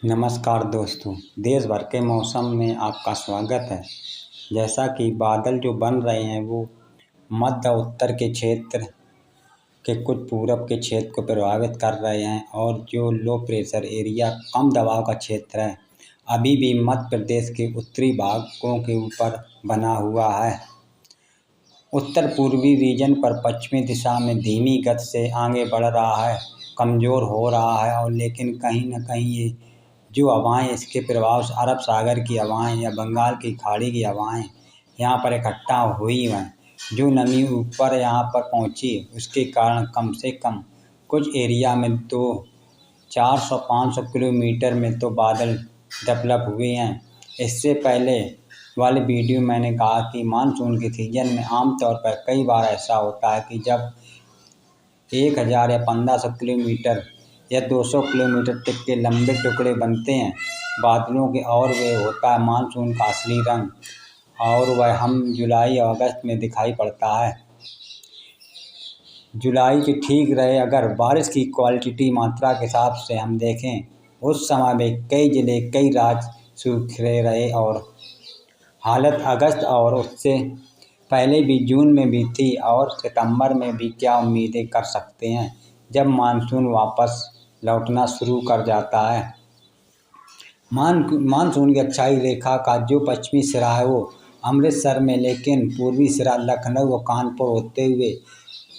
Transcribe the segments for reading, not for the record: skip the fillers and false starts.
नमस्कार दोस्तों, देश भर के मौसम में आपका स्वागत है। जैसा कि बादल जो बन रहे हैं वो मध्य उत्तर के क्षेत्र के कुछ पूरब के क्षेत्र को प्रभावित कर रहे हैं और जो लो प्रेशर एरिया कम दबाव का क्षेत्र है अभी भी मध्य प्रदेश के उत्तरी भागों के ऊपर बना हुआ है। उत्तर पूर्वी रीजन पर पश्चिमी दिशा में धीमी गति से आगे बढ़ रहा है, कमज़ोर हो रहा है और लेकिन कहीं न कहीं ये जो हवाएं इसके प्रभाव से अरब सागर की हवाएं या बंगाल की खाड़ी की हवाएं यहाँ पर इकट्ठा हुई हैं। जो नमी ऊपर यहाँ पर पहुँची उसके कारण कम से कम कुछ एरिया में तो 400-500 किलोमीटर में तो बादल डेवलप हुए हैं। इससे पहले वाले वीडियो मैंने कहा कि मानसून के सीजन में आमतौर पर कई बार ऐसा होता है कि जब 1000 या 1500 किलोमीटर या 200 किलोमीटर तक के लंबे टुकड़े बनते हैं बादलों के और वे होता है मानसून का असली रंग और वह हम जुलाई और अगस्त में दिखाई पड़ता है। जुलाई के ठीक रहे अगर बारिश की क्वालिटी मात्रा के हिसाब से हम देखें उस समय में कई ज़िले कई राज्य सूखे रहे और हालत अगस्त और उससे पहले भी जून में भी थी और सितंबर में भी क्या उम्मीदें कर सकते हैं जब मानसून वापस लौटना शुरू कर जाता है। मानसून की अच्छाई रेखा का जो पश्चिमी सिरा है वो अमृतसर में, लेकिन पूर्वी सिरा लखनऊ और कानपुर होते हुए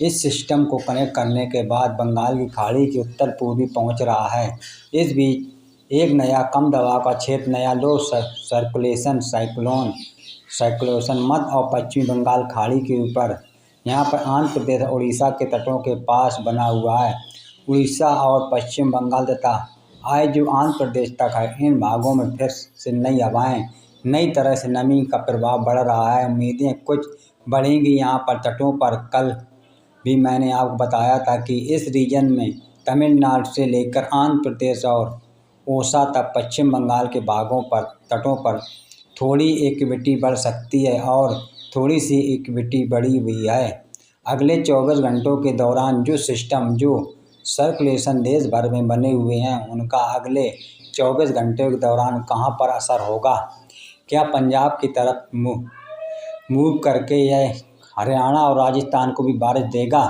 इस सिस्टम को कनेक्ट करने के बाद बंगाल की खाड़ी के उत्तर पूर्वी पहुंच रहा है। इस बीच एक नया कम दबाव का क्षेत्र नया लो सर्कुलेशन साइक्लोन मध्य और पश्चिमी बंगाल खाड़ी के ऊपर यहाँ पर आंध्र प्रदेश और उड़ीसा के तटों के पास बना हुआ है। उड़ीसा और पश्चिम बंगाल तथा आए जो आंध्र प्रदेश तक है इन भागों में फिर से नई हवाएं नई तरह से नमी का प्रभाव बढ़ रहा है। उम्मीदें कुछ बढ़ेंगी यहाँ पर तटों पर। कल भी मैंने आपको बताया था कि इस रीजन में तमिलनाडु से लेकर आंध्र प्रदेश और ओडिशा तक पश्चिम बंगाल के भागों पर तटों पर थोड़ी एक्टिविटी बढ़ सकती है और थोड़ी सी एक्टिविटी बढ़ी हुई है। अगले 24 घंटों के दौरान जो सिस्टम जो सर्कुलेशन देश भर में बने हुए हैं उनका अगले 24 घंटे के दौरान कहां पर असर होगा, क्या पंजाब की तरफ मूव करके यह हरियाणा और राजस्थान को भी बारिश देगा।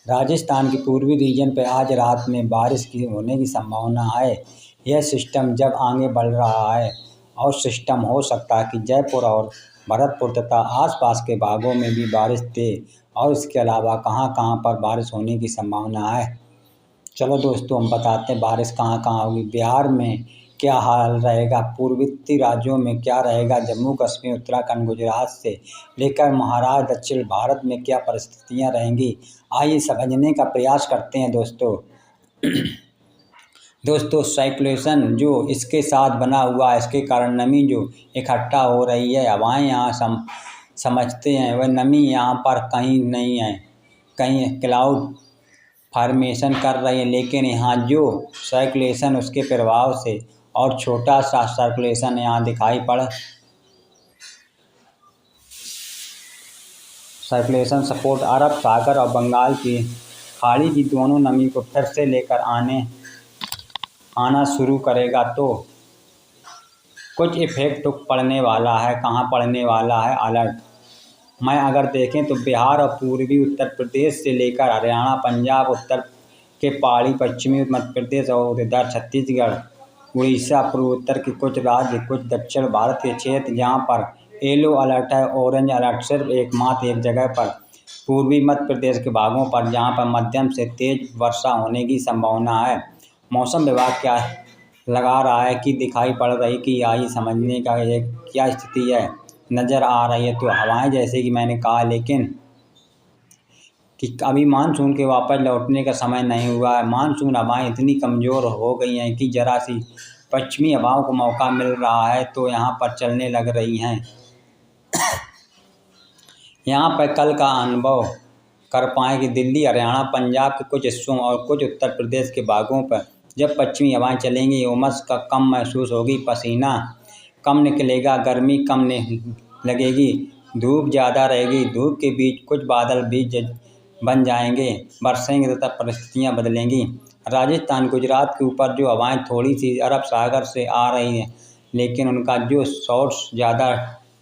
राजस्थान की पूर्वी रीजन पर आज रात में बारिश की होने की संभावना है। यह सिस्टम जब आगे बढ़ रहा है और सिस्टम हो सकता है कि जयपुर और भरतपुर तथा आसपास के भागों में भी बारिश दे और इसके अलावा कहां कहां पर बारिश होने की संभावना है। चलो दोस्तों हम बताते हैं बारिश कहां कहां होगी। बिहार में क्या हाल रहेगा, पूर्वोत्तर राज्यों में क्या रहेगा, जम्मू कश्मीर उत्तराखंड गुजरात से लेकर महाराष्ट्र दक्षिण भारत में क्या परिस्थितियां रहेंगी, आइए समझने का प्रयास करते हैं दोस्तों साइक्लोन जो इसके साथ बना हुआ है इसके कारण नमी जो इकट्ठा हो रही है हवाएं यहाँ समझते हैं वह नमी यहाँ पर कहीं नहीं है, कहीं क्लाउड फॉर्मेशन कर रही है, लेकिन यहाँ जो सर्कुलेशन उसके प्रभाव से और छोटा सा सर्कुलेशन यहाँ दिखाई पड़ सर्कुलेशन सपोर्ट अरब सागर और बंगाल की खाड़ी की दोनों नमी को फिर से लेकर आना शुरू करेगा तो कुछ इफेक्ट तो पड़ने वाला है। कहाँ पड़ने वाला है अलर्ट मैं अगर देखें तो बिहार और पूर्वी उत्तर प्रदेश से लेकर हरियाणा पंजाब उत्तर के पहाड़ी पश्चिमी मध्य प्रदेश और इधर छत्तीसगढ़ उड़ीसा पूर्वोत्तर के कुछ राज्य कुछ दक्षिण भारत के क्षेत्र जहाँ पर येलो अलर्ट है। ऑरेंज अलर्ट सिर्फ एकमात्र एक जगह पर पूर्वी मध्य प्रदेश के भागों पर जहाँ पर मध्यम से तेज वर्षा होने की संभावना है। मौसम विभाग क्या लगा रहा है कि दिखाई पड़ रही कि आइए समझने का ये क्या स्थिति है नज़र आ रही है। तो हवाएं जैसे कि मैंने कहा लेकिन कि अभी मानसून के वापस लौटने का समय नहीं हुआ है। मानसून हवाएं इतनी कमज़ोर हो गई हैं कि जरा सी पश्चिमी हवाओं को मौका मिल रहा है तो यहाँ पर चलने लग रही हैं। यहाँ पर कल का अनुभव कर पाएँ कि दिल्ली हरियाणा पंजाब के कुछ हिस्सों और कुछ उत्तर प्रदेश के भागों पर जब पश्चिमी हवाएं चलेंगी उमस का कम महसूस होगी, पसीना कम निकलेगा, गर्मी कम लगेगी, धूप ज़्यादा रहेगी, धूप के बीच कुछ बादल भी बन जाएंगे, बरसेंगे तथा परिस्थितियाँ बदलेंगी। राजस्थान गुजरात के ऊपर जो हवाएं थोड़ी सी अरब सागर से आ रही हैं, लेकिन उनका जो सोर्स ज़्यादा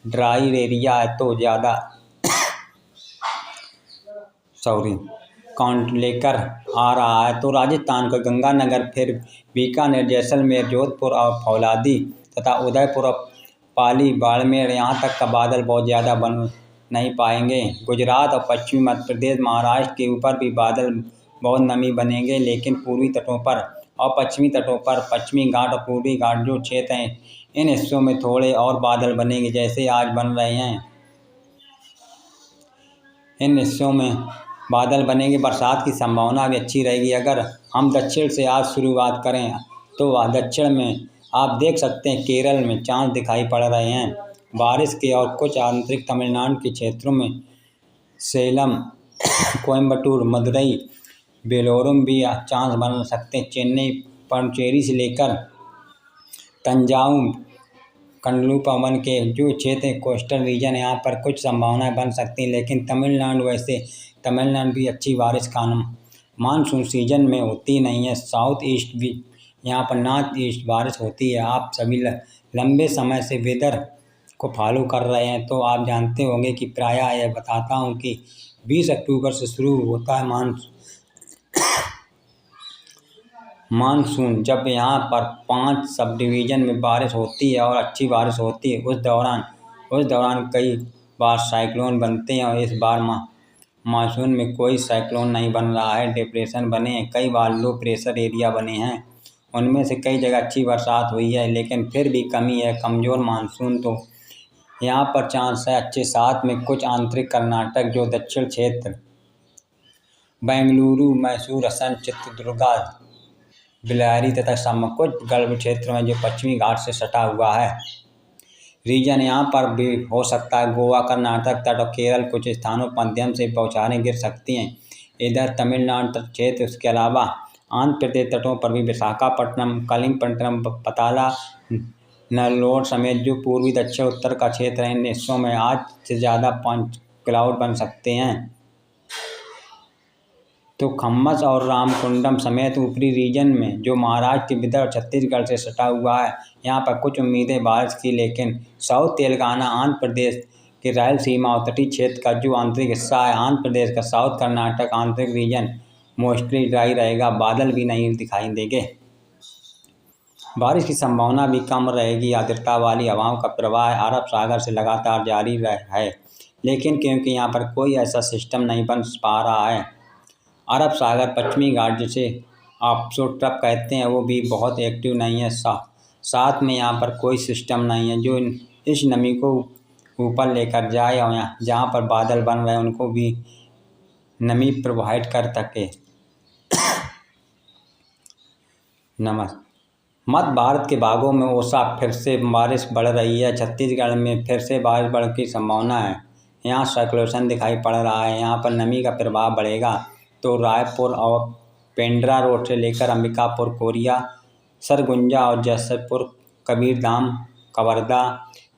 ड्राई एरिया है तो ज़्यादा काउंट लेकर आ रहा है। तो राजस्थान का गंगानगर, फिर बीकानेर, जैसलमेर, जोधपुर और फौलादी तथा उदयपुर और पाली, बाड़मेर, यहाँ तक का बादल बहुत ज़्यादा बन नहीं पाएंगे। गुजरात और पश्चिमी मध्य प्रदेश, महाराष्ट्र के ऊपर भी बादल बहुत नमी बनेंगे, लेकिन पूर्वी तटों पर और पश्चिमी तटों पर, पश्चिमी घाट और पूर्वी घाट जो क्षेत्र हैं, इन हिस्सों में थोड़े और बादल बनेंगे जैसे आज बन रहे हैं। इन हिस्सों में बादल बनेंगे। बरसात की संभावना भी अच्छी रहेगी। अगर हम दक्षिण से आज शुरुआत करें तो दक्षिण में आप देख सकते हैं केरल में चांद दिखाई पड़ रहे हैं बारिश के, और कुछ आंतरिक तमिलनाडु के क्षेत्रों में सेलम, कोयम्बटूर, मदुरई, बेलोरम भी चांस बन सकते हैं। चेन्नई, पौंडीचेरी से लेकर तंजाउर, कंडलूपावन के जो क्षेत्र कोस्टल रीजन, यहाँ पर कुछ संभावनाएं बन सकती हैं। लेकिन तमिलनाडु भी अच्छी बारिश का मानसून सीजन में होती नहीं है। साउथ ईस्ट भी, यहाँ पर नॉर्थ ईस्ट बारिश होती है। आप सभी लंबे समय से वेदर को फॉलो कर रहे हैं तो आप जानते होंगे कि प्रायः यह बताता हूँ कि 20 अक्टूबर से शुरू होता है मानसून। जब यहाँ पर 5 सब डिवीज़न में बारिश होती है और अच्छी बारिश होती है, उस दौरान कई बार साइक्लोन बनते हैं। और इस बार मानसून में कोई साइक्लोन नहीं बन रहा है, डिप्रेशन बने हैं, कई बार लो प्रेशर एरिया बने हैं, उनमें से कई जगह अच्छी बरसात हुई है, लेकिन फिर भी कमी है, कमज़ोर मानसून। तो यहाँ पर चांस है अच्छे। साथ में कुछ आंतरिक कर्नाटक जो दक्षिण क्षेत्र, बेंगलुरु, मैसूर, हसन, चित्रदुर्गा, बेल्लारी तथा कुछ गर्भ क्षेत्र में जो पश्चिमी घाट से सटा हुआ है रीजन, यहाँ पर भी हो सकता है। गोवा, कर्नाटक तट और केरल कुछ स्थानों पर मध्यम से बौछारें गिर सकती हैं। इधर तमिलनाडु तट क्षेत्र, उसके अलावा आंध्र प्रदेश तटों पर भी विशाखापट्टनम, कलिंगपट्टनम, पताला, नल्लोर समेत जो पूर्वी, दक्षिण, उत्तर का क्षेत्र है, इन हिस्सों में आज से ज़्यादा क्लाउड बन सकते हैं। तो खम्मस और रामकुंडम समेत ऊपरी रीजन में जो महाराष्ट्र के विदर्भ, छत्तीसगढ़ से सटा हुआ है, यहाँ पर कुछ उम्मीदें बारिश की, लेकिन साउथ तेलंगाना, आंध्र प्रदेश के रायलसीमा और तटीय क्षेत्र का जो आंतरिक हिस्सा है, आंध्र प्रदेश का साउथ कर्नाटक आंतरिक रीजन मोस्टली ड्राई रहेगा, बादल भी नहीं दिखाई देंगे। बारिश की संभावना भी कम रहेगी। आर्द्रता वाली हवाओं का प्रवाह अरब सागर से लगातार जारी है, लेकिन क्योंकि यहाँ पर कोई ऐसा सिस्टम नहीं बन पा रहा है, अरब सागर, पश्चिमी घाट जिसे ऑफशोर ट्रफ कहते हैं, वो भी बहुत एक्टिव नहीं है। साथ में यहाँ पर कोई सिस्टम नहीं है जो इस नमी को ऊपर लेकर जाए और जहाँ पर बादल बन रहे हैं उनको भी नमी प्रोवाइड कर सके। मध्य भारत के भागों में ओसा फिर से बारिश बढ़ रही है। छत्तीसगढ़ में फिर से बारिश बढ़ की संभावना है। यहाँ सर्कुलेशन दिखाई पड़ रहा है, यहाँ पर नमी का प्रभाव बढ़ेगा। तो रायपुर और पेंड्रा रोड से लेकर अंबिकापुर, कोरिया, सरगुजा और जैसलपुर, कबीरधाम, कवर्धा,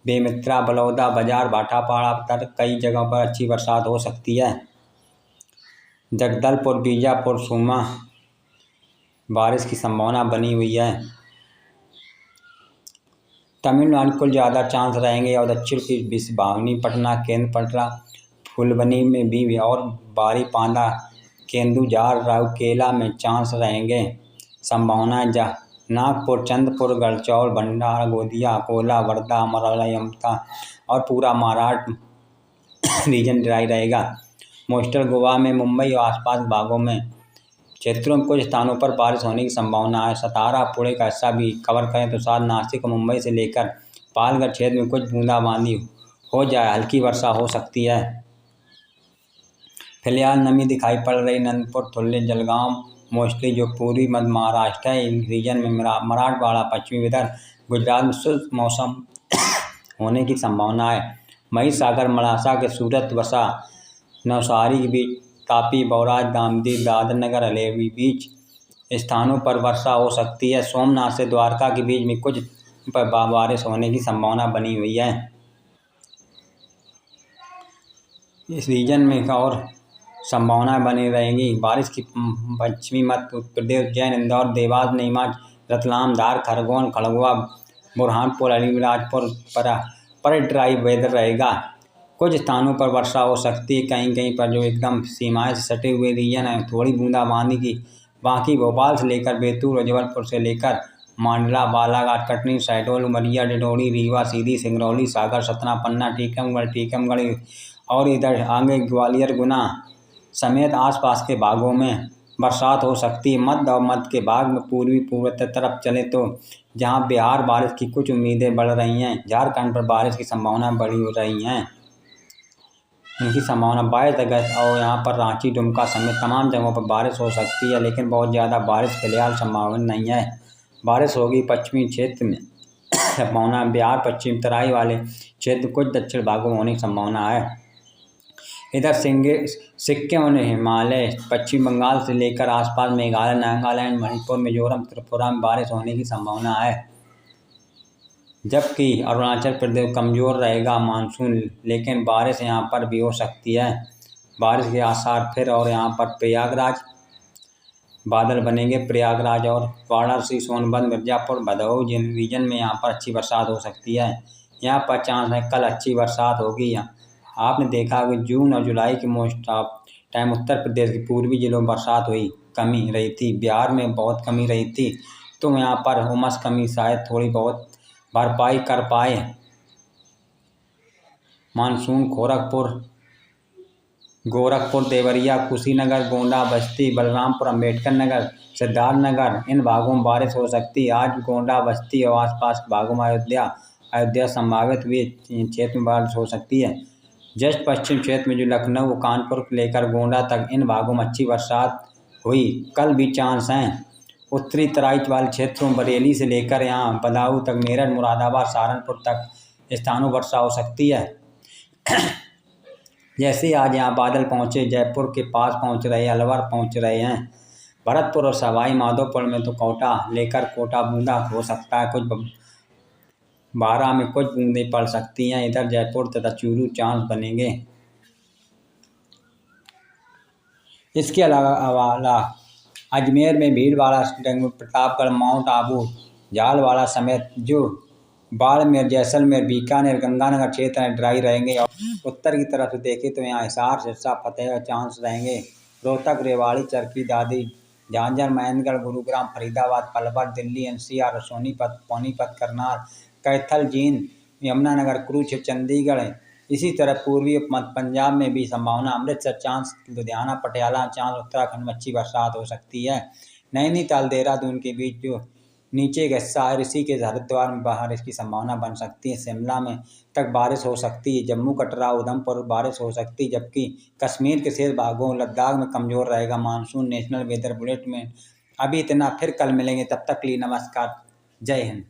बेमित्रा, बलौदा बाजार, भाटापाड़ा तक कई जगहों पर अच्छी बरसात हो सकती है। जगदलपुर, बीजापुर, सुमा बारिश की संभावना बनी हुई है। तमिलनाडु को ज़्यादा चांस रहेंगे और दक्षिण की बिस्वानी, पटना, केंद्रपड़ा, फुलबनी में भी और बारीपादा, केंदुझार, राउरकेला में चांस रहेंगे। संभावनाएं नागपुर, चंद्रपुर, गढ़चौल, भंडारा, गोंदिया, अकोला, वर्धा, अमरोहा और पूरा महाराष्ट्र रीजन ड्राई रहेगा। मोस्टल गोवा में, मुंबई और आसपास भागों में क्षेत्रों में कुछ स्थानों पर बारिश होने की संभावना है। सतारा, पुणे का हिस्सा भी कवर करें तो साथ नासिक और मुंबई से लेकर पालघर क्षेत्र में कुछ बूंदाबांदी हो जाए, हल्की वर्षा हो सकती है। फिलहाल नमी दिखाई पड़ रही नंदपुर, थुल्ले, जलगांव, मोस्टली जो पूर्वी मध्य महाराष्ट्र है, इन रीजन में मराठवाड़ा, पश्चिमी विदर्भ, गुजरात में शुष्क मौसम होने की संभावना है। महिसागर, मड़ासा के सूरत, वसा, नवसारी के बीच, तापी, बौराज, दामदी, दादरनगर, हलेबी बीच स्थानों पर वर्षा हो सकती है। सोमनाथ से द्वारका के बीच में कुछ पर बारिश होने की संभावना बनी हुई है। इस रीजन में और संभावनाएं बनी रहेंगी। बारिश की पश्चिमी मध्य प्रदेश, उज्जैन, इंदौर, देवास, नीमच, रतलाम, धार, खरगोन, खड़गवा, बुरहानपुर, अलीराजपुर पर ड्राई वेदर रहेगा। कुछ स्थानों पर वर्षा हो सकती है, कहीं कहीं पर जो एकदम सीमाएं से सटे हुए रीजन है थोड़ी बूंदाबांदी की। बाकी भोपाल से लेकर बैतूल और जबलपुर से लेकर मांडला, बालाघाट, कटनी, शहडोल, उमरिया, डिंडोरी, रीवा, सीधी, सिंगरौली, सागर, सतना, पन्ना, टीकमगढ़ और इधर आगे ग्वालियर, गुना समेत आसपास के भागों में बरसात हो सकती है। मध्य और मध्य के भाग में पूर्वी पूर्वोत्तर तरफ चले तो जहां बिहार बारिश की कुछ उम्मीदें बढ़ रही हैं, झारखंड पर बारिश की संभावनाएं बढ़ी हो रही हैं। इनकी संभावना 22 अगस्त और यहाँ पर रांची, दुमका समेत तमाम जगहों पर बारिश हो सकती है, लेकिन बहुत ज़्यादा बारिश फिलहाल संभावना नहीं है। बारिश होगी पश्चिमी क्षेत्र में संभावना, बिहार पश्चिम तराई वाले क्षेत्र कुछ दक्षिण भागों में होने की संभावना है। इधर सिक्किम और हिमालय, पश्चिम बंगाल से लेकर आसपास मेघालय, नागालैंड, मणिपुर, मिजोरम, त्रिपुरा में बारिश होने की संभावना है। जबकि अरुणाचल प्रदेश कमज़ोर रहेगा मानसून, लेकिन बारिश यहाँ पर भी हो सकती है। बारिश के आसार फिर और यहाँ पर प्रयागराज बादल बनेंगे। प्रयागराज और वाराणसी, सोनभद्र, मिर्ज़ापुर, भदोही जिन रीजन में यहाँ पर अच्छी बरसात हो सकती है। यहाँ पर चांस है कल अच्छी बरसात होगी। आपने देखा कि जून और जुलाई के most of time Uttar Pradesh के पूर्वी जिलों में बरसात हुई, कमी रही थी, बिहार में बहुत कमी रही थी, तो यहाँ पर उमस कमी शायद थोड़ी बहुत भरपाई कर पाए। मानसून गोरखपुर, देवरिया, कुशीनगर, गोंडा, बस्ती, बलरामपुर, अम्बेडकर नगर, सिद्धार्थनगर इन भागों में बारिश हो सकती है। आज गोंडा, बस्ती और आसपास के भागों में अयोध्या संभावित हुए क्षेत्र में बारिश हो सकती है। जस्ट पश्चिम क्षेत्र में जो लखनऊ, कानपुर लेकर गोंडा तक इन भागों में अच्छी बरसात हुई, कल भी चांस हैं। उत्तरी तराई वाले क्षेत्रों में बरेली से लेकर यहाँ बदायूं तक, मेरठ, मुरादाबाद, सहारनपुर तक स्थानों वर्षा हो सकती है। जैसे आज यहाँ बादल पहुँचे, जयपुर के पास पहुँच रहे, अलवर पहुँच रहे हैं, भरतपुर और सवाई माधोपुर में तो कोटा बूंदा हो सकता है, कुछ बारह में कुछ बूंदें पड़ सकती हैं। इधर जयपुर तथा चूरू चांस बनेंगे। इसके अलावा अजमेर में भीलवाड़ा, प्रतापगढ़, माउंट आबू, झालवाड़ा समेत जो बाड़मेर, जैसलमेर, बीकानेर, गंगानगर क्षेत्र ड्राई रहेंगे। और उत्तर की तरफ से देखें तो यहाँ हिसार, सिरसा, फतेहगढ़ चांस रहेंगे। रोहतक, रेवाड़ी, चरखी दादरी, झांझर, महेंद्रगढ़, गुरुग्राम, फरीदाबाद, पलवल, दिल्ली, एनसीआर, सोनीपत, पानीपत, करनाल, कैथल, जींद, यमुनानगर, कुरुक्षेत्र, चंडीगढ़। इसी तरह पूर्वी मध्य पंजाब में भी संभावना, अमृतसर चांस, लुधियाना, पटियाला चांस, उत्तराखंड में अच्छी बरसात हो सकती है। नैनीताल, देहरादून के बीच जो नीचे का हिस्सा है, ऋषिकेश, हरिद्वार में बारिश की संभावना बन सकती है। शिमला में तक बारिश हो सकती है। जम्मू, कटरा, उधमपुर बारिश हो सकती है, जबकि कश्मीर के शेष भागों, लद्दाख में कमज़ोर रहेगा मानसून। नेशनल वेदर बुलेटिन में अभी इतना, फिर कल मिलेंगे, तब तक के लिए नमस्कार, जय हिंद।